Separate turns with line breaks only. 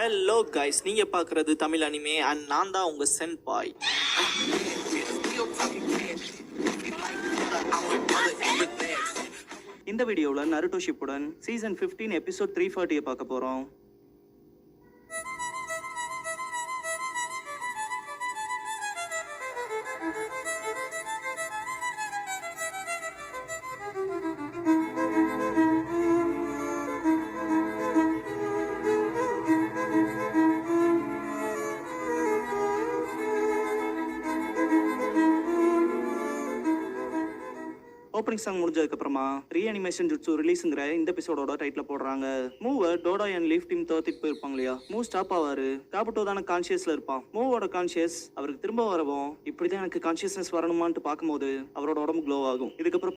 Hello guys, நீங்க பார்க்குறது Tamil anime and நான் தான் உங்க சென்பாய்.
இந்த வீடியோவில் நருட்டோ ஷிப்புடன் சீசன் 15 எபிசோட் 340 பார்க்க போகிறோம். ஓப்பனிங் சாங் முடிஞ்சதுக்கப்புறமா ரீஅனிமேஷன் ஜுட்ஸு ரிலீஸுங்கிற இந்த எபிசோடோட டைட்டில் போடுறாங்க. மூவை டோடா அண்ட் லீஃப் டீம் தோத்திட்டு போயிருப்பாங்க இல்லையா, மூவ் ஸ்டாப் ஆவாரு. காபுட்டோ தானே கான்சியஸ்ல இருப்பான். மூவோட கான்சியஸ் அவருக்கு திரும்ப வரவும் இப்படிதான் எனக்கு கான்சியஸ்னஸ் வரணுமான்ட்டு பார்க்கும்போது அவரோட உடம்பு க்ளோ ஆகும். இதுக்கப்புறம்